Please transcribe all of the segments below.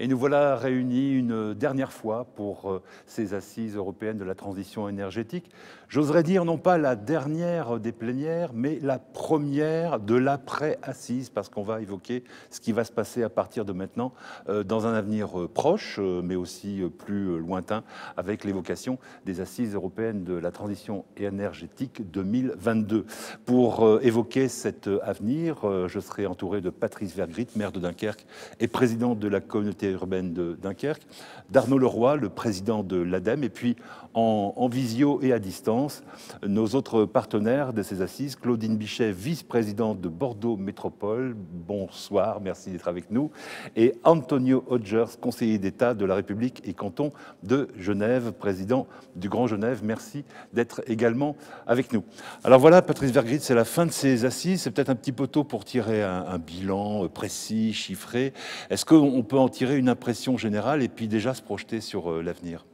Et nous voilà réunis une dernière fois pour ces assises européennes de la transition énergétique. J'oserais dire non pas la dernière des plénières, mais la première de l'après-assise, parce qu'on va évoquer ce qui va se passer à partir de maintenant dans un avenir proche, mais aussi plus lointain, avec l'évocation des assises européennes de la transition énergétique 2022. Pour évoquer cet avenir, je serai entouré de Patrice Vergrit, maire de Dunkerque et président de la communauté urbaine de Dunkerque, d'Arnaud Leroy, le président de l'ADEME, et puis en visio et à distance, nos autres partenaires de ces assises, Claudine Bichet, vice-présidente de Bordeaux Métropole, bonsoir, merci d'être avec nous, et Antonio Hodgers, conseiller d'État de la République et canton de Genève, président du Grand Genève, merci d'être également avec nous. Alors voilà, Patrice Vergrit, c'est la fin de ces assises, c'est peut-être un petit peu tôt pour tirer un bilan précis, chiffré. Est-ce qu'on peut en tirer une impression générale et puis déjà se projeter sur l'avenir?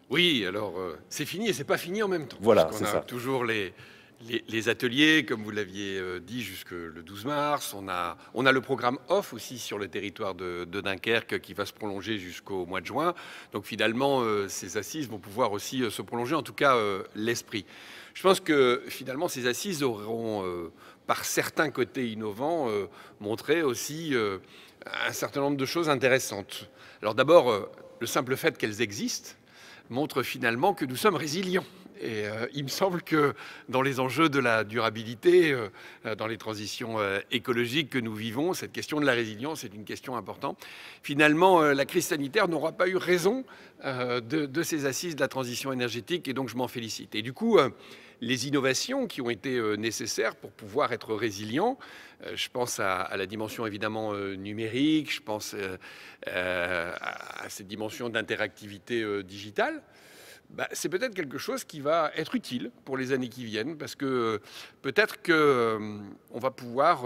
Oui, alors c'est fini et c'est pas fini en même temps. Voilà, parce c'est qu'on a ça. toujours les ateliers, comme vous l'aviez dit, jusque le 12 mars. On a le programme OFF aussi sur le territoire de Dunkerque qui va se prolonger jusqu'au mois de juin. Donc finalement, ces assises vont pouvoir aussi se prolonger, en tout cas l'esprit. Je pense que finalement, ces assises auront, par certains côtés innovants, montré aussi un certain nombre de choses intéressantes. Alors d'abord, le simple fait qu'elles existent montre finalement que nous sommes résilients. Et il me semble que dans les enjeux de la durabilité, dans les transitions écologiques que nous vivons, cette question de la résilience est une question importante. Finalement, la crise sanitaire n'aura pas eu raison de ces assises de la transition énergétique, et donc je m'en félicite. Et du coup, les innovations qui ont été nécessaires pour pouvoir être résilients, je pense à la dimension évidemment numérique, je pense à cette dimension d'interactivité digitale. C'est peut-être quelque chose qui va être utile pour les années qui viennent, parce que peut-être qu'on va pouvoir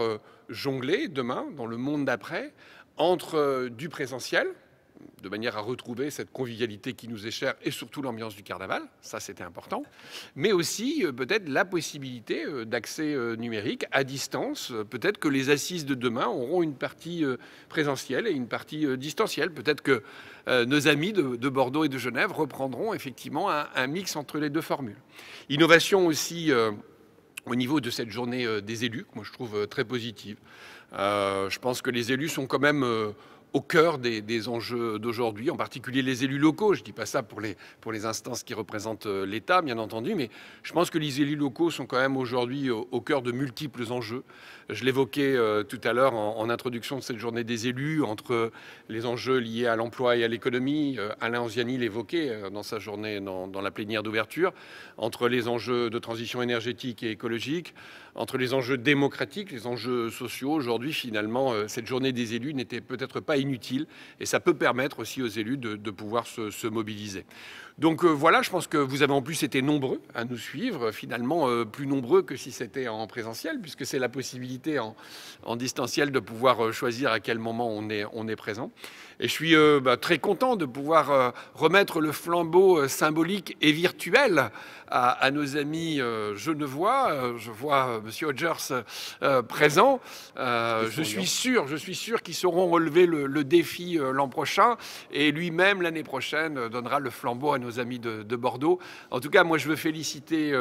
jongler demain, dans le monde d'après, entre du présentiel, de manière à retrouver cette convivialité qui nous est chère, et surtout l'ambiance du carnaval, ça c'était important, mais aussi peut-être la possibilité d'accès numérique à distance. Peut-être que les assises de demain auront une partie présentielle et une partie distancielle. Peut-être que nos amis de Bordeaux et de Genève reprendront effectivement un mix entre les deux formules. Innovation aussi au niveau de cette journée des élus, que moi je trouve très positive. Je pense que les élus sont quand même au cœur des enjeux d'aujourd'hui, en particulier les élus locaux. Je ne dis pas ça pour les instances qui représentent l'État, bien entendu, mais je pense que les élus locaux sont quand même aujourd'hui au cœur de multiples enjeux. Je l'évoquais tout à l'heure en introduction de cette journée des élus, entre les enjeux liés à l'emploi et à l'économie. Alain Anziani l'évoquait dans sa journée, dans la plénière d'ouverture, entre les enjeux de transition énergétique et écologique, entre les enjeux démocratiques, les enjeux sociaux. Aujourd'hui, finalement, cette journée des élus n'était peut-être pas inutile, et ça peut permettre aussi aux élus de pouvoir se mobiliser. Donc voilà, je pense que vous avez en plus été nombreux à nous suivre, finalement plus nombreux que si c'était en présentiel, puisque c'est la possibilité en distanciel de pouvoir choisir à quel moment on est présent. Et je suis très content de pouvoir remettre le flambeau symbolique et virtuel à nos amis genevois. Je vois Monsieur Hodgers présent. Je suis sûr qu'ils sauront relever le défi l'an prochain, et lui-même l'année prochaine donnera le flambeau à nos amis de Bordeaux. En tout cas, moi je veux féliciter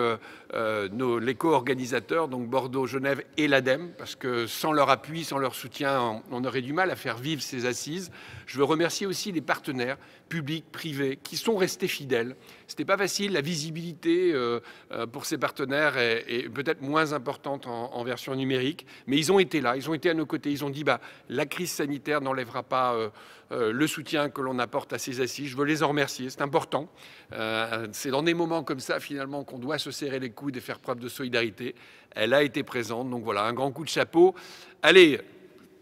les co-organisateurs, donc Bordeaux, Genève et l'ADEME, parce que sans leur appui, sans leur soutien, on aurait du mal à faire vivre ces assises. Je veux remercier aussi les partenaires publics, privés, qui sont restés fidèles. C'était pas facile, la visibilité pour ces partenaires est peut-être moins importante en version numérique, mais ils ont été là, ils ont été à nos côtés, ils ont dit la crise sanitaire n'enlèvera pas le soutien que l'on apporte à ces assises. Je veux les en remercier, c'est important. C'est dans des moments comme ça finalement qu'on doit se serrer les coudes et faire preuve de solidarité. Elle a été présente, donc voilà, un grand coup de chapeau. Allez,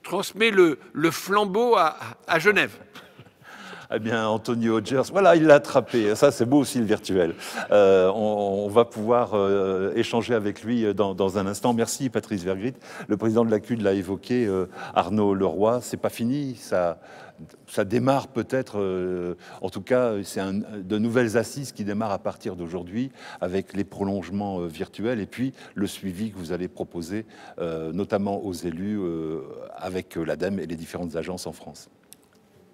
transmets le flambeau à Genève. Eh bien, Antonio Hodgers, voilà, il l'a attrapé. Ça, c'est beau aussi, le virtuel. On va pouvoir échanger avec lui dans un instant. Merci, Patrice Vergrit. Le président de la CUD l'a évoqué, Arnaud Leroy. C'est pas fini, ça démarre peut-être, en tout cas, c'est de nouvelles assises qui démarrent à partir d'aujourd'hui, avec les prolongements virtuels et puis le suivi que vous allez proposer, notamment aux élus, avec l'ADEME et les différentes agences en France.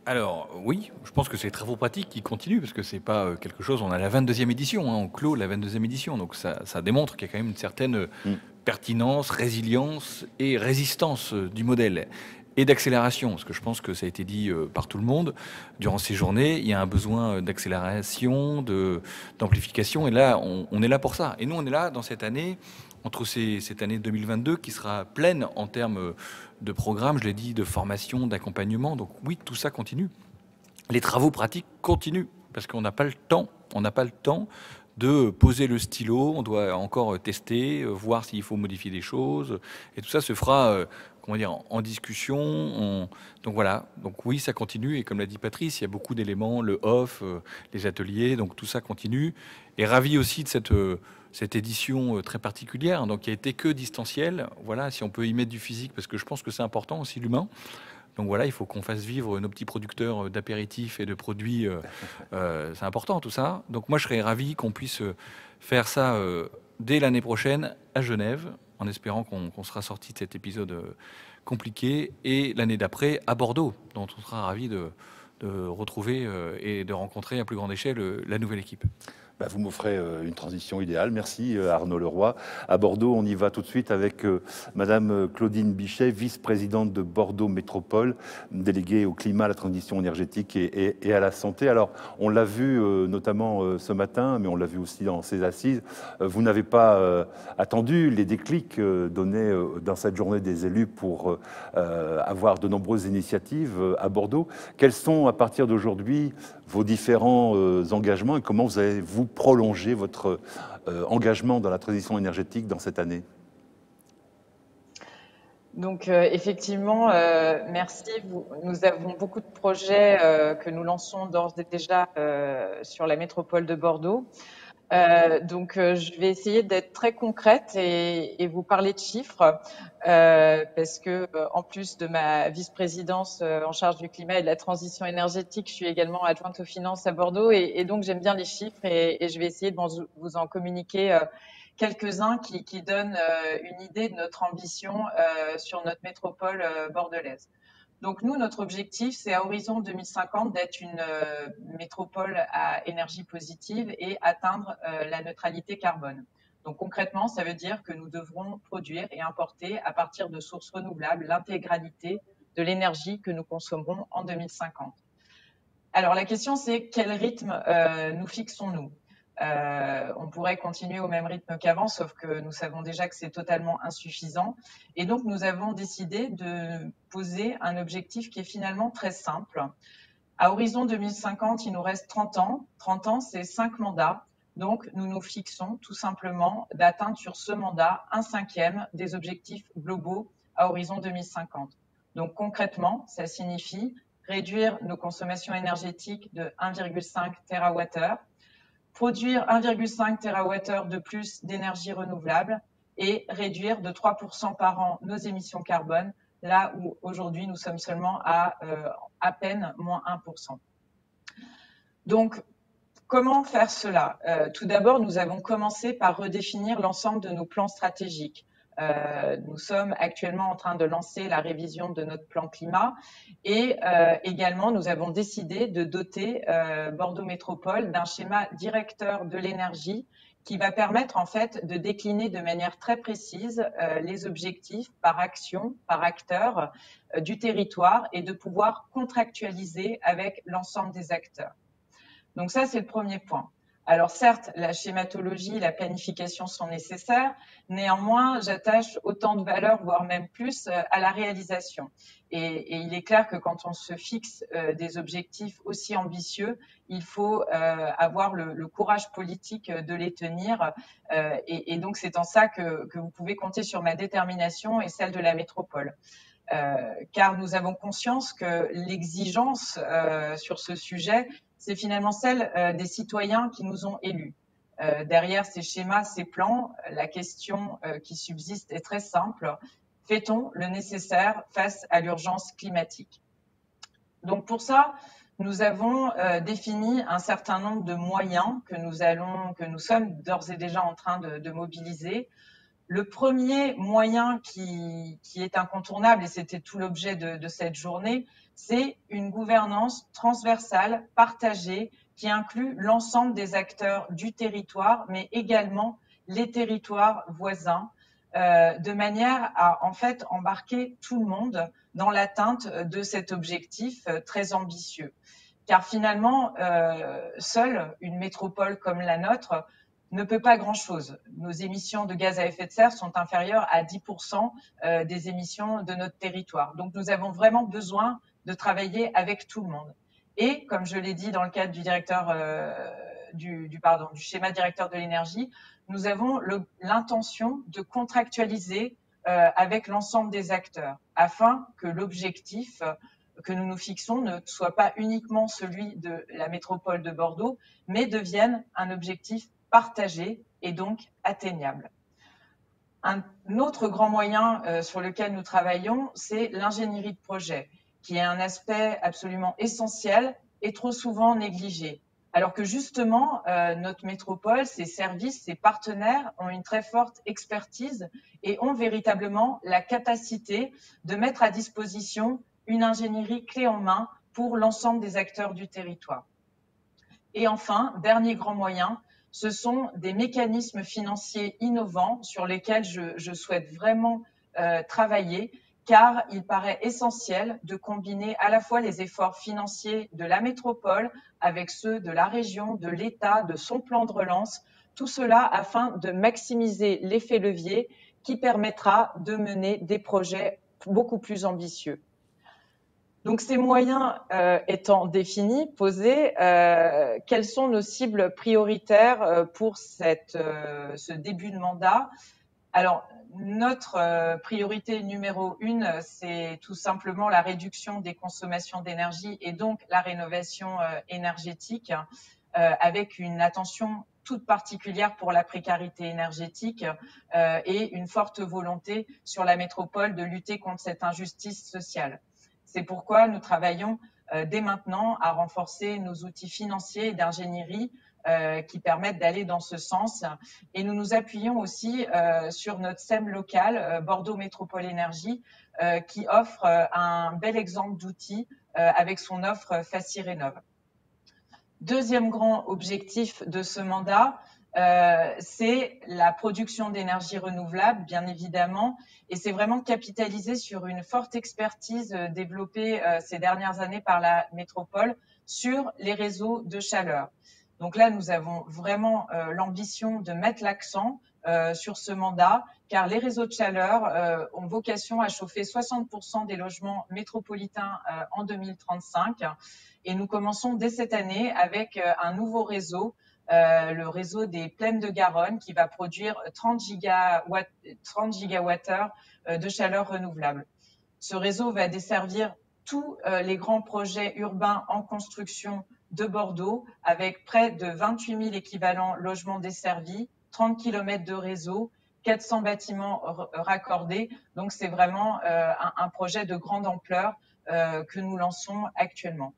Alors oui, je pense que c'est les travaux pratiques qui continuent, parce que c'est pas quelque chose, on a la 22e édition, hein, on clôt la 22e édition, donc ça démontre qu'il y a quand même une certaine Mm. pertinence, résilience et résistance du modèle et d'accélération, parce que je pense que ça a été dit par tout le monde durant ces journées, il y a un besoin d'accélération, d'amplification, et là on est là pour ça. Et nous on est là dans cette année, entre cette année 2022 qui sera pleine en termes de programmes, je l'ai dit, de formation, d'accompagnement. Donc oui, tout ça continue. Les travaux pratiques continuent parce qu'on n'a pas le temps. On n'a pas le temps de poser le stylo. On doit encore tester, voir s'il faut modifier des choses. Et tout ça se fera, comment dire, en discussion. Donc voilà. Donc oui, ça continue. Et comme l'a dit Patrice, il y a beaucoup d'éléments, le off, les ateliers. Donc tout ça continue. Et ravi aussi de cette édition très particulière, donc qui a été que distancielle. Voilà, si on peut y mettre du physique, parce que je pense que c'est important aussi l'humain. Donc voilà, il faut qu'on fasse vivre nos petits producteurs d'apéritifs et de produits. C'est important tout ça. Donc moi, je serais ravi qu'on puisse faire ça dès l'année prochaine à Genève, en espérant qu'on sera sorti de cet épisode compliqué, et l'année d'après à Bordeaux, dont on sera ravi de retrouver et de rencontrer à plus grande échelle la nouvelle équipe. Bah, vous m'offrez une transition idéale. Merci Arnaud Leroy. À Bordeaux, on y va tout de suite avec Madame Claudine Bichet, vice-présidente de Bordeaux Métropole, déléguée au climat, à la transition énergétique et à la santé. Alors, on l'a vu notamment ce matin, mais on l'a vu aussi dans ces assises. Vous n'avez pas attendu les déclics donnés dans cette journée des élus pour avoir de nombreuses initiatives à Bordeaux. Quels sont, à partir d'aujourd'hui, vos différents engagements et comment vous allez-vous prolonger votre engagement dans la transition énergétique dans cette année? Donc effectivement, merci. Nous avons beaucoup de projets que nous lançons d'ores et déjà sur la métropole de Bordeaux. Donc je vais essayer d'être très concrète et vous parler de chiffres parce que en plus de ma vice-présidence en charge du climat et de la transition énergétique, je suis également adjointe aux finances à Bordeaux et donc j'aime bien les chiffres et je vais essayer de vous en communiquer quelques-uns qui donnent une idée de notre ambition sur notre métropole bordelaise. Donc nous, notre objectif, c'est à horizon 2050 d'être une métropole à énergie positive et atteindre la neutralité carbone. Donc concrètement, ça veut dire que nous devrons produire et importer à partir de sources renouvelables l'intégralité de l'énergie que nous consommerons en 2050. Alors la question, c'est quel rythme nous fixons-nous ? On pourrait continuer au même rythme qu'avant, sauf que nous savons déjà que c'est totalement insuffisant. Et donc, nous avons décidé de poser un objectif qui est finalement très simple. À horizon 2050, il nous reste 30 ans. 30 ans, c'est 5 mandats. Donc, nous nous fixons tout simplement d'atteindre sur ce mandat 1/5 des objectifs globaux à horizon 2050. Donc, concrètement, ça signifie réduire nos consommations énergétiques de 1,5 TWh, produire 1,5 TWh de plus d'énergie renouvelable et réduire de 3% par an nos émissions carbone, là où aujourd'hui nous sommes seulement à peine moins 1%. Donc, comment faire cela ? Tout d'abord, nous avons commencé par redéfinir l'ensemble de nos plans stratégiques. Nous sommes actuellement en train de lancer la révision de notre plan climat et également nous avons décidé de doter Bordeaux Métropole d'un schéma directeur de l'énergie qui va permettre en fait de décliner de manière très précise les objectifs par action, par acteur du territoire et de pouvoir contractualiser avec l'ensemble des acteurs. Donc ça, c'est le premier point. Alors certes, la schématologie, la planification sont nécessaires, néanmoins, j'attache autant de valeur, voire même plus, à la réalisation. Et il est clair que quand on se fixe des objectifs aussi ambitieux, il faut avoir le courage politique de les tenir. Et donc c'est en ça que vous pouvez compter sur ma détermination et celle de la métropole. Car nous avons conscience que l'exigence sur ce sujet, c'est finalement celle des citoyens qui nous ont élus. Derrière ces schémas, ces plans, la question qui subsiste est très simple. Fait-on le nécessaire face à l'urgence climatique ? Donc pour ça, nous avons défini un certain nombre de moyens que nous sommes d'ores et déjà en train de mobiliser. Le premier moyen qui est incontournable, et c'était tout l'objet de cette journée, c'est une gouvernance transversale, partagée, qui inclut l'ensemble des acteurs du territoire, mais également les territoires voisins, de manière à en fait embarquer tout le monde dans l'atteinte de cet objectif très ambitieux. Car finalement, seule une métropole comme la nôtre ne peut pas grand-chose. Nos émissions de gaz à effet de serre sont inférieures à 10% des émissions de notre territoire. Donc nous avons vraiment besoin de travailler avec tout le monde. Et comme je l'ai dit dans le cadre du directeur du schéma directeur de l'énergie, nous avons l'intention de contractualiser avec l'ensemble des acteurs afin que l'objectif que nous nous fixons ne soit pas uniquement celui de la métropole de Bordeaux, mais devienne un objectif partagé et donc atteignable. Un autre grand moyen sur lequel nous travaillons, c'est l'ingénierie de projet, qui est un aspect absolument essentiel et trop souvent négligé. Alors que justement, notre métropole, ses services, ses partenaires ont une très forte expertise et ont véritablement la capacité de mettre à disposition une ingénierie clé en main pour l'ensemble des acteurs du territoire. Et enfin, dernier grand moyen, ce sont des mécanismes financiers innovants sur lesquels je souhaite vraiment travailler, car il paraît essentiel de combiner à la fois les efforts financiers de la métropole avec ceux de la région, de l'État, de son plan de relance, tout cela afin de maximiser l'effet levier qui permettra de mener des projets beaucoup plus ambitieux. Donc, ces moyens étant définis, posés, quelles sont nos cibles prioritaires pour ce début de mandat? Alors, notre priorité numéro 1, c'est tout simplement la réduction des consommations d'énergie et donc la rénovation énergétique, avec une attention toute particulière pour la précarité énergétique et une forte volonté sur la métropole de lutter contre cette injustice sociale. C'est pourquoi nous travaillons dès maintenant à renforcer nos outils financiers et d'ingénierie qui permettent d'aller dans ce sens. Et nous nous appuyons aussi sur notre SEM local, Bordeaux Métropole Énergie, qui offre un bel exemple d'outils avec son offre FaciRénov'. Deuxième grand objectif de ce mandat, c'est la production d'énergie renouvelable, bien évidemment, et c'est vraiment capitaliser sur une forte expertise développée ces dernières années par la métropole sur les réseaux de chaleur. Donc là, nous avons vraiment l'ambition de mettre l'accent sur ce mandat, car les réseaux de chaleur ont vocation à chauffer 60% des logements métropolitains en 2035. Et nous commençons dès cette année avec un nouveau réseau, le réseau des Plaines de Garonne, qui va produire 30 gigawattheures de chaleur renouvelable. Ce réseau va desservir tous les grands projets urbains en construction de Bordeaux, avec près de 28 000 équivalents logements desservis, 30 km de réseau, 400 bâtiments raccordés. Donc, c'est vraiment un projet de grande ampleur que nous lançons actuellement.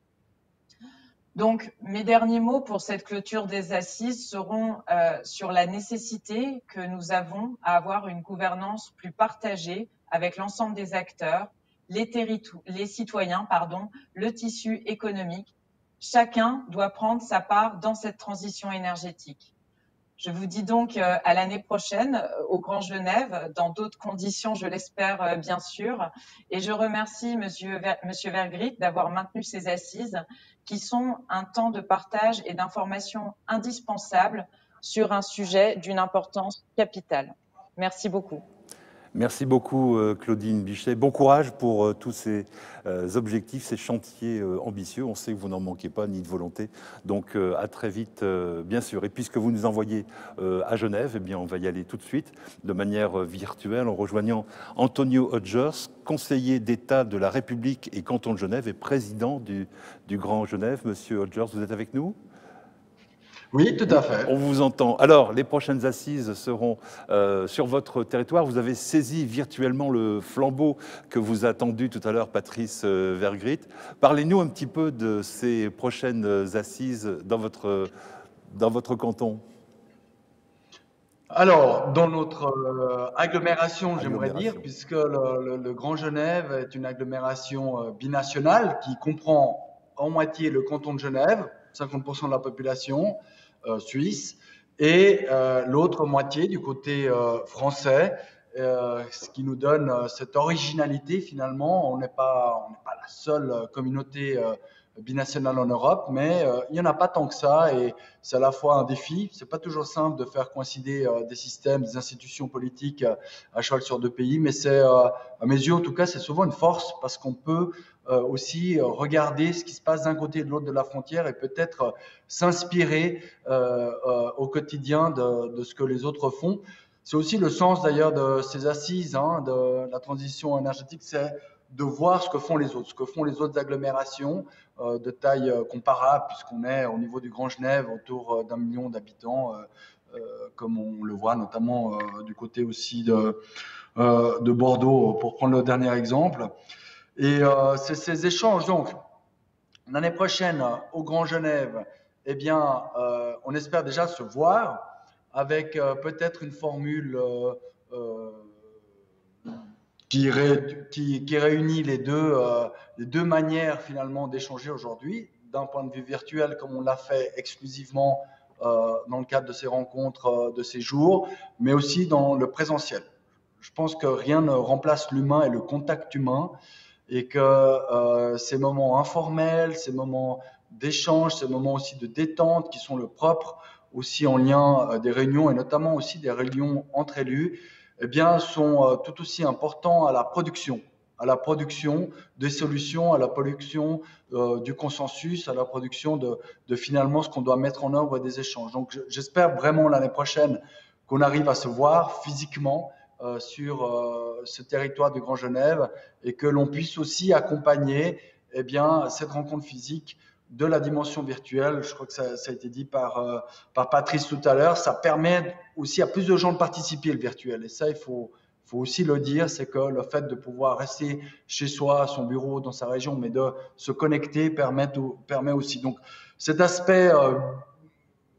Donc, mes derniers mots pour cette clôture des assises seront sur la nécessité que nous avons à avoir une gouvernance plus partagée avec l'ensemble des acteurs, les citoyens, le tissu économique. Chacun doit prendre sa part dans cette transition énergétique. Je vous dis donc à l'année prochaine au Grand Genève, dans d'autres conditions, je l'espère bien sûr. Et je remercie Monsieur Vergrit d'avoir maintenu ces assises qui sont un temps de partage et d'information indispensable sur un sujet d'une importance capitale. Merci beaucoup. Merci beaucoup Claudine Bichet. Bon courage pour tous ces objectifs, ces chantiers ambitieux. On sait que vous n'en manquez pas ni de volonté. Donc à très vite, bien sûr. Et puisque vous nous envoyez à Genève, eh bien, on va y aller tout de suite de manière virtuelle en rejoignant Antonio Hodgers, conseiller d'État de la République et canton de Genève et président du Grand Genève. Monsieur Hodgers, vous êtes avec nous ? Oui, tout à fait. On vous entend. Alors, les prochaines assises seront sur votre territoire. Vous avez saisi virtuellement le flambeau que vous a tendu tout à l'heure Patrice Vergrit. Parlez-nous un petit peu de ces prochaines assises dans votre canton. Alors, dans notre agglomération, j'aimerais dire, puisque le Grand Genève est une agglomération binationale qui comprend en moitié le canton de Genève, 50% de la population suisse, et l'autre moitié du côté français, ce qui nous donne cette originalité finalement. On n'est pas la seule communauté binationale en Europe, mais il n'y en a pas tant que ça, et c'est à la fois un défi. C'est pas toujours simple de faire coïncider des systèmes, des institutions politiques à cheval sur deux pays, mais c'est, à mes yeux en tout cas, c'est souvent une force parce qu'on peut aussi regarder ce qui se passe d'un côté et de l'autre de la frontière et peut-être s'inspirer au quotidien de ce que les autres font. C'est aussi le sens d'ailleurs de ces assises de la transition énergétique, c'est de voir ce que font les autres, ce que font les autres agglomérations de taille comparable, puisqu'on est au niveau du Grand Genève autour d'1 million d'habitants, comme on le voit notamment du côté aussi de Bordeaux, pour prendre le dernier exemple. Et c'est ces échanges. Donc, l'année prochaine, au Grand Genève, eh bien, on espère déjà se voir avec peut-être une formule qui réunit les deux manières finalement d'échanger aujourd'hui, d'un point de vue virtuel comme on l'a fait exclusivement dans le cadre de ces rencontres de ces jours, mais aussi dans le présentiel. Je pense que rien ne remplace l'humain et le contact humain, et que ces moments informels, ces moments d'échange, ces moments aussi de détente qui sont le propre aussi en lien des réunions, et notamment aussi des réunions entre élus, eh bien, sont tout aussi importants à la production des solutions, à la production du consensus, à la production de finalement ce qu'on doit mettre en œuvre des échanges. Donc j'espère vraiment l'année prochaine qu'on arrive à se voir physiquement sur ce territoire du Grand Genève, et que l'on puisse aussi accompagner eh bien, cette rencontre physique de la dimension virtuelle. Je crois que ça a été dit par Patrice tout à l'heure. Ça permet aussi à plus de gens de participer le virtuel. Et ça, il faut aussi le dire, c'est que le fait de pouvoir rester chez soi, à son bureau, dans sa région, mais de se connecter permet aussi. Donc cet aspect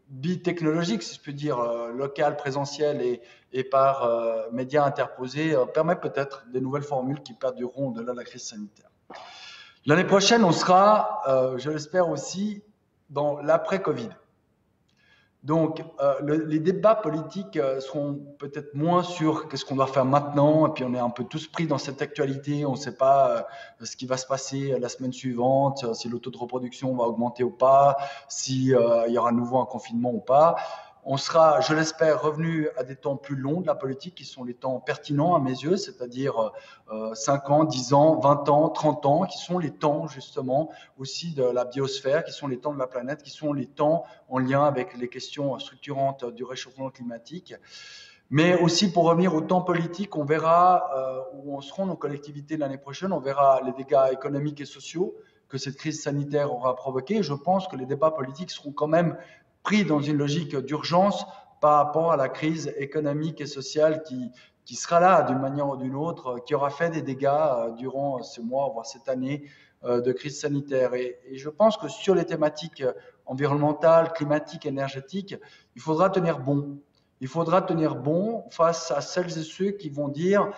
bitechnologique, si je peux dire, local, présentiel et par médias interposés, permet peut-être des nouvelles formules qui perdureront au-delà de la crise sanitaire. L'année prochaine, on sera, je l'espère aussi, dans l'après-Covid. Donc, les débats politiques seront peut-être moins sur qu'est-ce qu'on doit faire maintenant, et puis on est un peu tous pris dans cette actualité, on ne sait pas ce qui va se passer la semaine suivante, si le taux de reproduction va augmenter ou pas, s'il y aura à nouveau un confinement ou pas. On sera, je l'espère, revenu à des temps plus longs de la politique, qui sont les temps pertinents à mes yeux, c'est-à-dire 5 ans, 10 ans, 20 ans, 30 ans, qui sont les temps justement aussi de la biosphère, qui sont les temps de la planète, qui sont les temps en lien avec les questions structurantes du réchauffement climatique. Mais aussi, pour revenir au temps politique, on verra où en seront nos collectivités l'année prochaine, on verra les dégâts économiques et sociaux que cette crise sanitaire aura provoqué. Je pense que les débats politiques seront quand même pris dans une logique d'urgence par rapport à la crise économique et sociale qui sera là d'une manière ou d'une autre, qui aura fait des dégâts durant ce mois, voire cette année de crise sanitaire. Et je pense que sur les thématiques environnementales, climatiques, énergétiques, il faudra tenir bon. Il faudra tenir bon face à celles et ceux qui vont dire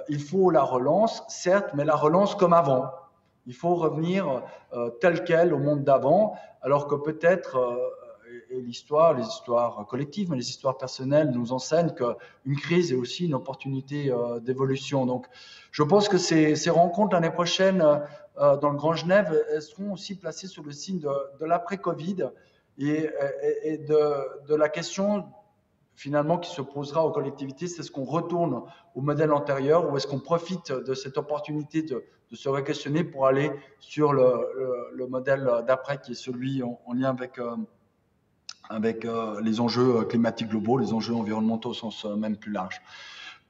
il faut la relance, certes, mais la relance comme avant. Il faut revenir tel quel au monde d'avant, alors que peut-être et les histoires collectives, mais les histoires personnelles nous enseignent qu'une crise est aussi une opportunité d'évolution. Donc, je pense que ces rencontres l'année prochaine dans le Grand Genève, elles seront aussi placées sous le signe de l'après-Covid et de la question finalement qui se posera aux collectivités, c'est est-ce qu'on retourne au modèle antérieur ou est-ce qu'on profite de cette opportunité de se re-questionner pour aller sur le modèle d'après, qui est celui en lien avec les enjeux climatiques globaux, les enjeux environnementaux au sens même plus large.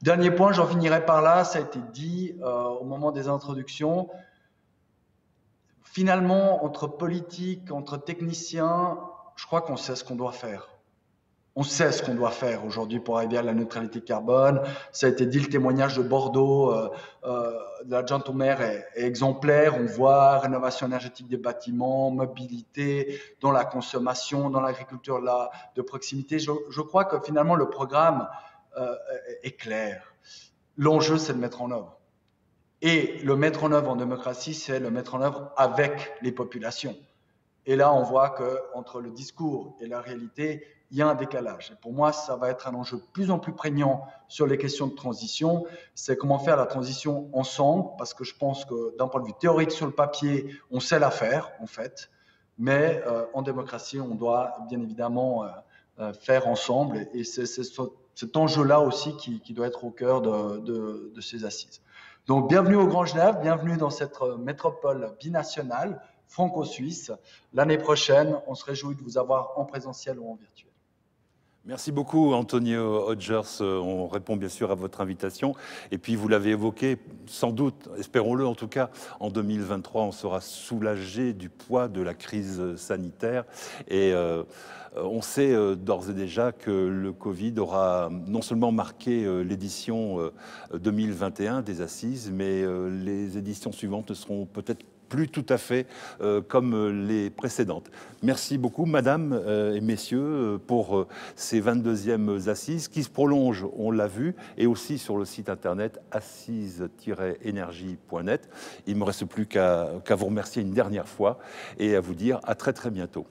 Dernier point, j'en finirai par là, ça a été dit au moment des introductions. Finalement, entre politiques, entre techniciens, je crois qu'on sait ce qu'on doit faire. On sait ce qu'on doit faire aujourd'hui pour arriver à la neutralité carbone. Ça a été dit, le témoignage de Bordeaux, de l'adjointe au maire est exemplaire. On voit rénovation énergétique des bâtiments, mobilité, dans la consommation, dans l'agriculture de proximité. Je crois que finalement le programme est clair. L'enjeu, c'est de mettre en œuvre. Et le mettre en œuvre en démocratie, c'est le mettre en œuvre avec les populations. Et là, on voit qu'entre le discours et la réalité, il y a un décalage. Et pour moi, ça va être un enjeu de plus en plus prégnant sur les questions de transition. C'est comment faire la transition ensemble, parce que je pense que d'un point de vue théorique sur le papier, on sait la faire, en fait. Mais en démocratie, on doit bien évidemment faire ensemble. Et c'est cet enjeu-là aussi qui doit être au cœur de ces assises. Donc, bienvenue au Grand Genève, bienvenue dans cette métropole binationale franco-suisse. L'année prochaine, on se réjouit de vous avoir en présentiel ou en virtuel. Merci beaucoup, Antonio Hodgers. On répond bien sûr à votre invitation. Et puis, vous l'avez évoqué, sans doute, espérons-le en tout cas, en 2023, on sera soulagé du poids de la crise sanitaire. Et on sait d'ores et déjà que le Covid aura non seulement marqué l'édition 2021 des Assises, mais les éditions suivantes ne seront peut-être plus tout à fait comme les précédentes. Merci beaucoup, madame et messieurs, pour ces 22e assises qui se prolongent, on l'a vu, et aussi sur le site internet assise-énergie.net. Il ne me reste plus qu'à vous remercier une dernière fois et à vous dire à très très bientôt.